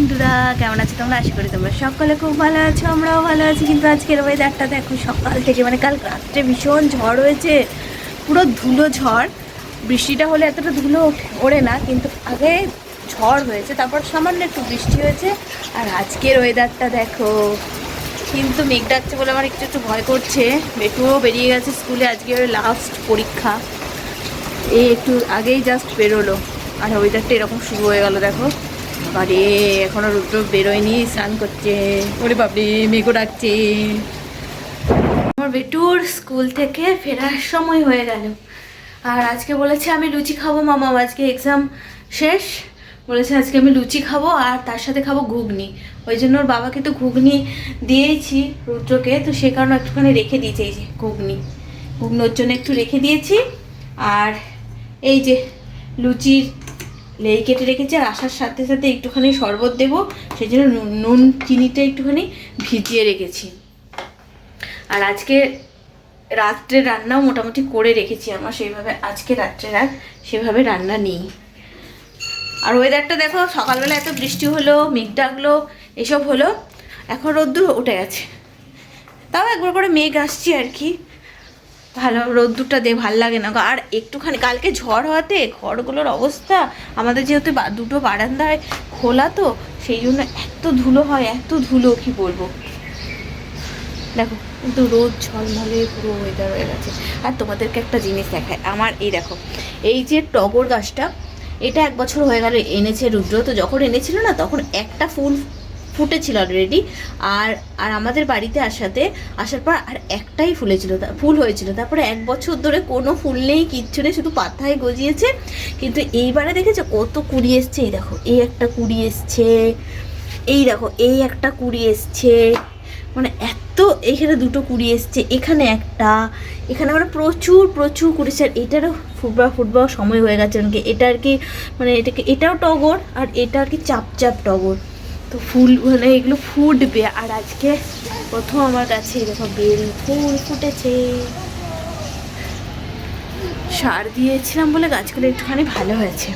বন্ধুরা, কেমন আছো তোমরা? আশা করি তোমরা সকলে খুব ভালো আছো, আমরাও ভালো আছি। কিন্তু আজকের ওয়েদারটা দেখো, সকাল থেকে মানে কাল রাত্রে ভীষণ ঝড় হয়েছে, পুরো ধুলো ঝড়। বৃষ্টিটা হলে এতটা ধুলো ওড়ে না, কিন্তু আগে ঝড় হয়েছে, তারপর সামান্য একটু বৃষ্টি হয়েছে। আর আজকের ওয়েদারটা দেখো, কিন্তু মেঘ ডাকছে বলে আমার একটু একটু ভয় করছে। বেটুও বেরিয়ে গেছে স্কুলে, আজকে লাস্ট পরীক্ষা, এই একটু আগেই জাস্ট বেরোলো। আর ওয়েদারটা এরকম শুরু হয়ে গেল দেখো। বাড়ি এখনো রুদ্র বেরোয়নি, স্নান করছে। ওরে বাপরে, মেঘও ডাকছে। আমার বেটুর স্কুল থেকে ফেরার সময় হয়ে গেল, আর আজকে বলেছে আমি লুচি খাবো মামা, আজকে এক্সাম শেষ। বলেছে আজকে আমি লুচি খাবো আর তার সাথে খাবো ঘুগনি। ওই জন্য ওর বাবাকে তো ঘুগনি দিয়েছি রুদ্রকে, তো সে কারণে একটুখানি রেখে দিয়েছে। এই যে ঘুগনি ওর জন্য একটু রেখে দিয়েছি। আর এই যে লুচির লেই কেটে রেখেছি, আর আসার সাথে সাথে একটুখানি শরবত দেবো, সেই জন্য নুন চিনিটা একটুখানি ভিজিয়ে রেখেছি। আর আজকে রাত্রে রান্নাও মোটামুটি করে রেখেছি আমার, সেইভাবে আজকে রাত্রের আর সেভাবে রান্না নেই। আর ওয়েদারটা দেখো, সকালবেলা এত বৃষ্টি হলো, মেঘ ডাকলো, এসব হলো, এখন রোদ্দুর উঠে গেছে। তাও একবার করে মেঘ আসছে আর কি, ভালো রোদ্দুরটা দিয়ে ভাল লাগে না। আর একটুখানি কালকে ঝড় হওয়াতে ঘরগুলোর অবস্থা, আমাদের যেহেতু দুটো বারান্দায় খোলা, তো সেই জন্য এত ধুলো হয়, এত ধুলো কি বলবো। দেখো কিন্তু রোদ ঝলমলে পুরো ওয়েদার হয়ে গেছে। আর তোমাদেরকে একটা জিনিস দেখায়, আমার এই দেখো, এই যে টগর গাছটা, এটা 1 বছর হয়ে গেল এনেছে রুদ্র। তো যখন এনেছিল না, তখন একটা ফুল ফুটেছিল অলরেডি। আর আর আমাদের বাড়িতে আসার পর আর একটাই ফুল হয়েছিল। তারপরে 1 বছর ধরে কোনো ফুল নেই, কিচ্ছু নেই, শুধু পাতায় গজিয়েছে। কিন্তু এইবারে দেখেছো কত কুড়ি এসছে। এই দেখো, এই একটা কুড়ি এসছে, এই দেখো এই একটা কুড়ি এসছে, মানে এত, এখানে 2টো কুড়ি এসছে, এখানে একটা, এখানে আমরা প্রচুর প্রচুর কুড়িছে। আর এটারও ফুটবার সময় হয়ে গেছে অনেকে। এটা আর কি মানে এটাও টগর, আর এটা আর কি চাপ টগর। তো ফুল মানে এগুলো ফুটবে। আর আজকে প্রথম আমার কাছে দেখো বেল ফুল ফুটেছে। সার দিয়েছিলাম বলে গাছগুলো একটুখানি ভালো হয়েছে।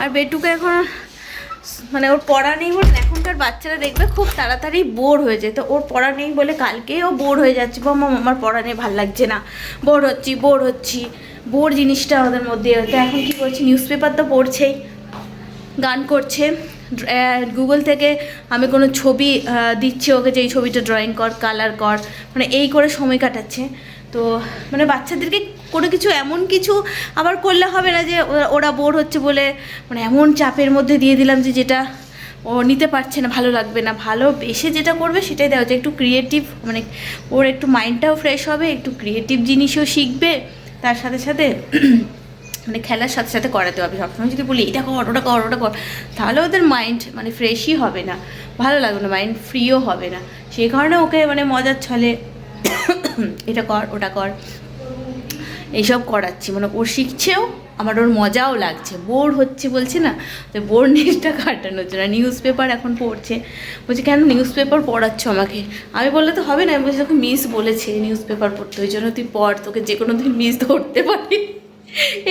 আর বেটুকে এখন মানে ওর পড়া নেই বলে, এখনকার বাচ্চারা দেখবে খুব তাড়াতাড়ি বোর হয়ে যায়। তো ওর পড়া নেই বলে কালকেও বোর হয়ে যাচ্ছে, মামা আমার পড়া নেই, ভাল লাগছে না, বোর হচ্ছি। বোর জিনিসটা ওদের মধ্যে। তো এখন কি করছি, নিউজ পেপার তো পড়ছেই, গান করছে। গুগল থেকে আমি কোনো ছবি দিচ্ছি ওকে, যে এই ছবিটা ড্রয়িং কর, কালার কর, মানে এই করে সময় কাটাচ্ছে। তো মানে বাচ্চাদেরকে কোনো কিছু এমন কিছু আবার করলে হবে না যে ওরা বোর হচ্ছে বলে মানে এমন চাপের মধ্যে দিয়ে দিলাম যে যেটা ও নিতে পারছে না, ভালো লাগবে না। ভালোবেসে যেটা করবে সেটাই দেওয়া যায়। একটু ক্রিয়েটিভ, মানে ওর একটু মাইন্ডটাও ফ্রেশ হবে, একটু ক্রিয়েটিভ জিনিসও শিখবে, তার সাথে সাথে মানে খেলার সাথে সাথে করাতে হবে। সবসময় যদি বলি এটা কর ওটা কর ওটা কর, তাহলে ওদের মাইন্ড মানে ফ্রেশই হবে না, ভালো লাগবে না, মাইন্ড ফ্রিও হবে না। সেই কারণে ওকে মানে মজার ছলে এটা কর ওটা কর এইসব করাচ্ছি, মানে ও শিখছেও, আমার ওর মজাও লাগছে। বোর হচ্ছে বলছে না, তো বোর নেটটা কাটানোর জন্য নিউজ পেপার এখন পড়ছে। বলছে কেন নিউজ পেপার পড়াচ্ছ আমাকে? আমি বললে তো হবে না, আমি বলছি তোকে মিস বলেছে নিউজ পেপার পড়তে, ওই জন্য তুই পড়, তোকে যে কোনো দিন মিস ধরতে পারি।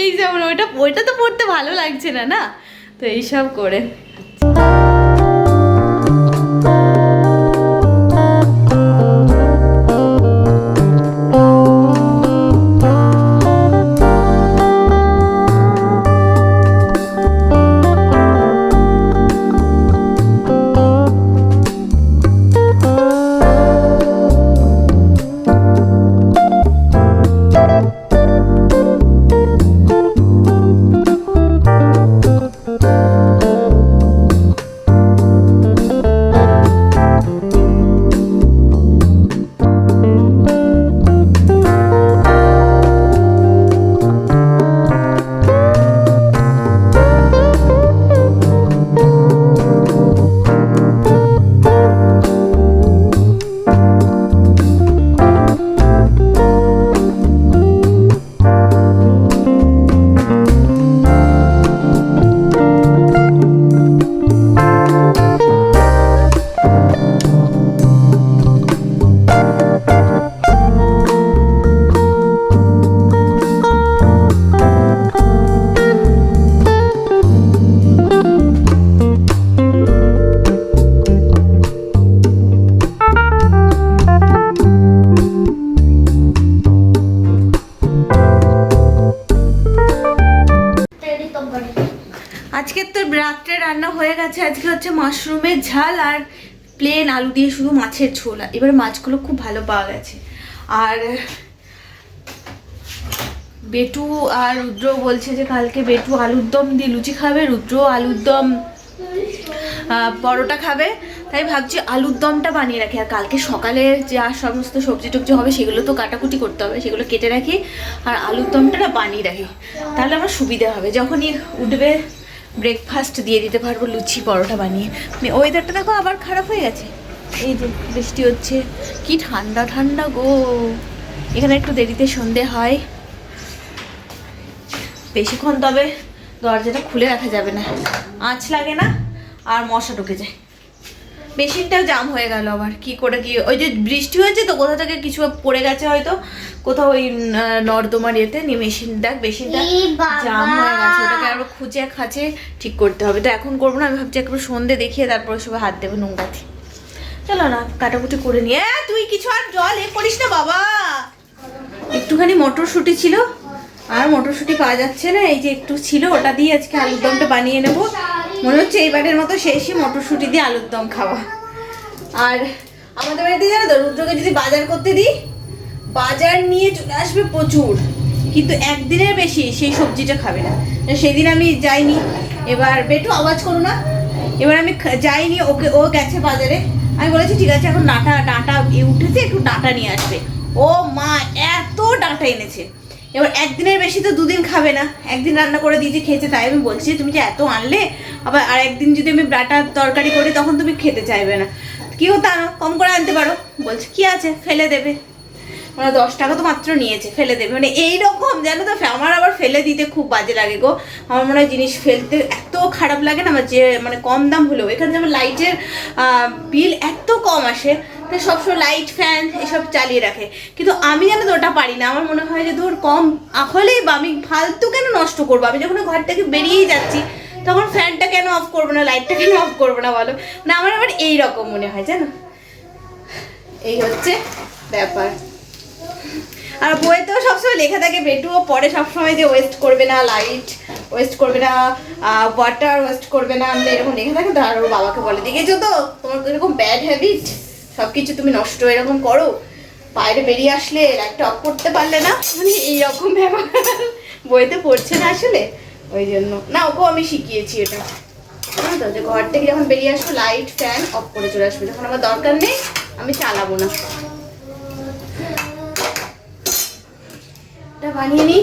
এই যেমন ওইটা তো পড়তে ভালো লাগছে না, না? তো এইসব করে রাত্রে রান্না হয়ে গেছে। আজকে হচ্ছে মাশরুমের ঝাল আর প্লেন আলু দিয়ে শুধু মাছের ঝোল। এবার মাছগুলো খুব ভালো পাওয়া গেছে। আর বেটু আর রুদ্র বলছে যে কালকে বেটু আলুর দম দিয়ে লুচি খাবে, রুদ্র আলুর দম পরোটা খাবে। তাই ভাবছি আলুর দমটা বানিয়ে রাখি। আর কালকে সকালে যা সমস্ত সবজি টবজি হবে সেগুলো তো কাটাকুটি করতে হবে, সেগুলো কেটে রাখি। আর আলুর দমটা না বানিয়ে রাখি, তাহলে আমার সুবিধা হবে। যখনই উঠবে ব্রেকফাস্ট দিয়ে দিতে পারবো লুচি পরোটা বানিয়ে। ওয়েদারটা দেখো আবার খারাপ হয়ে গেছে, এই যে বৃষ্টি হচ্ছে, কি ঠান্ডা ঠান্ডা গো। এখানে একটু দেরিতে সন্ধে হয় বেশিক্ষণ, তবে দরজাটা খুলে রাখা যাবে না, আঁচ লাগে না আর মশা ঢুকে যায়। মেশিনটাও জাম হয়ে গেল আবার, কি করে কি, ওই যে বৃষ্টি হয়েছে তো কোথা থেকে কিছু পড়ে গেছে হয়তো কোথাও ওই নর্দমার ইয়েতে নিয়ে মেশিনটা জাম হয়ে গেছে, ওটাকে আরো খুঁজে খাঁচে ঠিক করতে হবে। তো এখন করবো না, আমি ভাবছি একবার সন্ধে দেখিয়ে তারপরে সবাই হাত দেবে নোংরাতে। চলো না কাটাকুটি করে নিয়ে, তুই কিছু আর জল করিস না বাবা। একটুখানি মটরশুঁটি ছিল, আর মটরশুঁটি পাওয়া যাচ্ছে না, এই যে একটু ছিল ওটা দিয়ে আজকে আলুর দমটা বানিয়ে নেবো। মনে হচ্ছে এইবারের মতো শেষই মটরশুঁটি দিয়ে আলুর দম খাওয়া। আর আমাদের বাড়িতে জানো তো, রুদ্রকে যদি বাজার করতে দিই, বাজার নিয়ে চলে আসবে প্রচুর, কিন্তু একদিনের বেশি সেই সবজিটা খাবে না। সেদিন আমি যাইনি, এবার বেটু আওয়াজ করো না, এবার আমি যাইনি, ওকে ও গেছে বাজারে। আমি বলেছি ঠিক আছে এখন ডাঁটা উঠেছে, একটু ডাঁটা নিয়ে আসবে। ও মা এত ডাঁটা এনেছে, এবার একদিনের বেশি তো দুদিন খাবে না, একদিন রান্না করে দিয়েছি খেয়েছে। তাই আমি বলছি তুমি যে এত আনলে, আবার আর একদিন যদি আমি ডাঁটার তরকারি করি তখন তুমি খেতে চাইবে না, কি হতো আনো, কম করে আনতে পারো। বলছে কি আছে ফেলে দেবে, মানে 10 টাকা তো মাত্র নিয়েছে, ফেলে দেবে। মানে এইরকম জানো তো, আমার আবার ফেলে দিতে খুব বাজে লাগে গো। আমার মনে হয় জিনিস ফেলতে এত খারাপ লাগে না আমার, যে মানে কম দাম হলেও। এখানে যেমন লাইটের বিল এত কম আসে, তাই সবসময় লাইট ফ্যান এসব চালিয়ে রাখে, কিন্তু আমি জানো তো ওটা পারি না। আমার মনে হয় যে ধর কম হলেই বা আমি ফালতু কেন নষ্ট করবো, আমি যখন ঘর থেকে বেরিয়েই যাচ্ছি তখন ফ্যানটা কেন অফ করবো না, লাইটটা কেন অফ করবো না বলো না। আমার আবার এইরকম মনে হয় জানো, এই হচ্ছে ব্যাপার। আর বইতেও সবসময় লেখা থাকে, বেটুও পড়ে সবসময় যে ওয়েস্ট করবে না, লাইট ওয়েস্ট করবে না, ওয়াটার ওয়েস্ট করবে না, আমরা এরকম লেখা থাকে তো। আর ওর বাবাকে বলে, দেখেছো তো তোমার এরকম ব্যাড হ্যাবিট, সব কিছু তুমি নষ্ট এরকম করো, বাইরে বেরিয়ে আসলে লাইটটা অফ করতে পারলে না, মানে এইরকম ব্যাপার। বইতে পড়ছে না আসলে, ওই জন্য না ওকেও আমি শিখিয়েছি এটা, জানো তো, যে ঘর থেকে যখন বেরিয়ে আসবো লাইট ফ্যান অফ করে চলে আসবে, যখন আমার দরকার নেই আমি চালাবো না। এটা বানিয়ে নিই,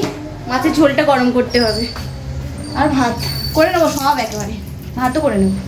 মাছের ঝোলটা গরম করতে হবে, আর ভাত করে নেবো সব একেবারে, ভাতও করে নেবো।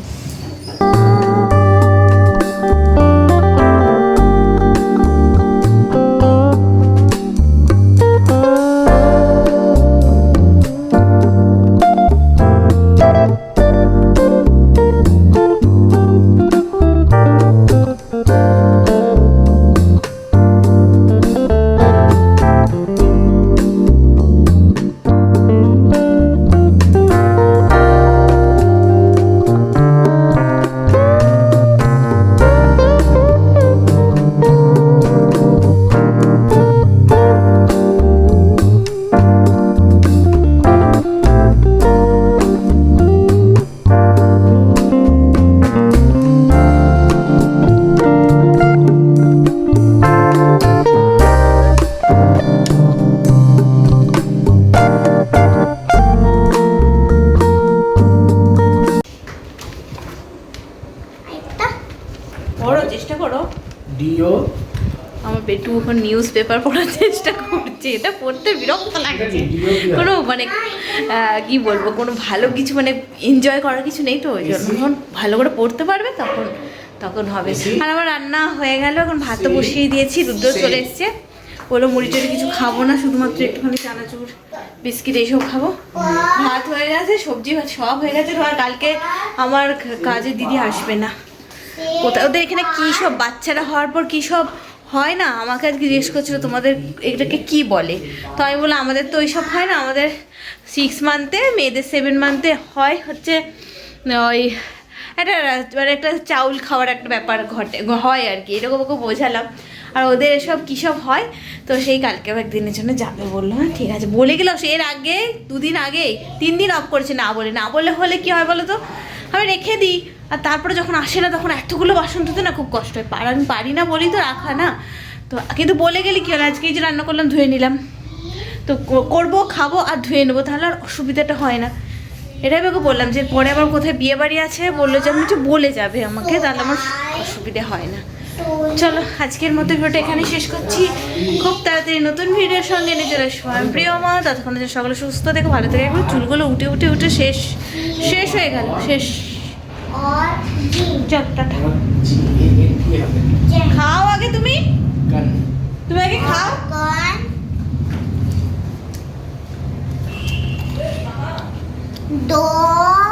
আমার বেটু এখন নিউজ পেপার পড়ার চেষ্টা করছে, এটা পড়তে বিরক্ত লাগছে। কোনো মানে কি বলবো, কোনো ভালো কিছু মানে এনজয় করার কিছু নেই তো, ওই জন্য যখন ভালো করে পড়তে পারবে তখন হবে। আর আমার রান্না হয়ে গেল, এখন ভাতও বসিয়ে দিয়েছি, রুদ্র চলে এসছে, বলো মুড়ি টুড়ি কিছু খাবো না, শুধুমাত্র একটুখানি চানাচুর বিস্কিট এইসব খাবো। ভাত হয়ে গেছে, সবজি সব হয়ে গেছে। আর কালকে আমার কাজে দিদি আসবে না, কোথাও ওদের এখানে কী সব বাচ্চারা হওয়ার পর কী সব হয় না, আমাকে আজকে জিজ্ঞেস করছিল তোমাদের এটাকে কি বলে। তো আমি বললাম আমাদের তো ওইসব হয় না, আমাদের 6 মান্থে, মেয়েদের 7 মান্থে হয় হচ্ছে ওই একটা চাউল খাওয়ার একটা ব্যাপার হয় আর কি, এরকম ওকে বোঝালাম। আর ওদের এসব কী সব হয়, তো সেই কালকেও একদিনের জন্য যাবে বললো। হ্যাঁ ঠিক আছে, বলে গেল সে এর আগে 2 দিন আগে 3 দিন অফ করেছে না বলে হলে কি হয় বলো তো, আমি রেখে দিই আর তারপরে যখন আসে না তখন এতগুলো বাসন ধুতে না খুব কষ্ট হয়, আমি পারি না বলি তো রাখা না। তো কিন্তু বলে গেলে কী হলো, আজকে এই যে রান্না করলাম ধুয়ে নিলাম, তো করবো খাবো আর ধুয়ে নেবো, তাহলে আর অসুবিধাটা হয় না। এটাই আমাকে বললাম যে পরে আবার কোথায় বিয়ে বাড়ি আছে, বললো যে আমি একটু বলে যাবে আমাকে, তাহলে আমার অসুবিধে হয় না। চলো আজকের মতো ভিডিওটা এখানে শেষ করছি, খুব তাড়াতাড়ি নতুন ভিডিওর সঙ্গে নিয়ে চলে আসবো আমি প্রিয় মা। ততক্ষণ সকলে সুস্থ দেখো, ভালো থেকে, একবার চুলগুলো উঠে উঠে উঠে শেষ হয়ে গেল, শেষ। চল টাটা, খাও আগে তুমি আগে খাও। Door.